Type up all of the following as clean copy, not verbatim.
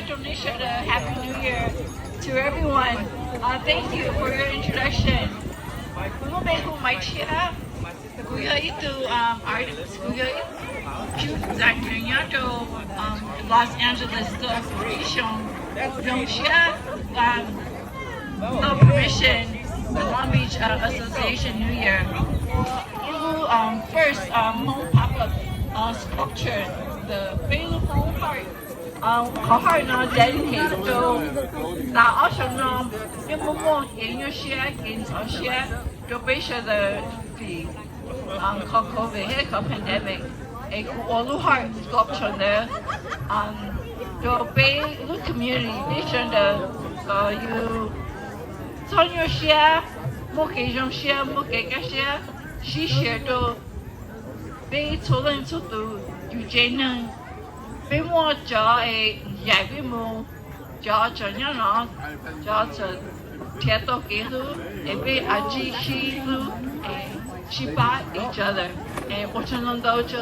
donation to Happy New Year to everyone. Thank you for your introduction. Kung may kumaitia, kuya ito artist, kuya ito zakanya to Los Angeles to operation. Yung siya no permission the Long Beach Association New Year. First Hmong pop-up sculpture, the Fatal Home Heart. Có heart nó dedicated to là ở trong nó những món món hiện như xe hiện ở xe cho bây giờ the COVID hay pandemic a all heart sculpture there cho bây lúc community nation the you cho như xe mua cái trong xe mua cái xe xí xe cho bây số lần số từอยู่ใจนึงbây mua cho giải bây mua cho nhau nó cho thiệt tốt cái thứ bây aji shi thứ she bought each other我承认到就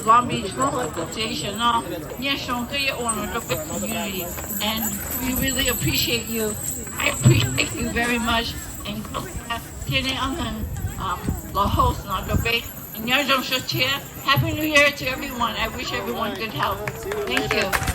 Long Beach Association 呢也上个月我们都被 community and we really appreciate you. I appreciate you very much and 天天我们老 host 呢都被 and you're Happy New Year to everyone. I wish everyone good health. Thank you.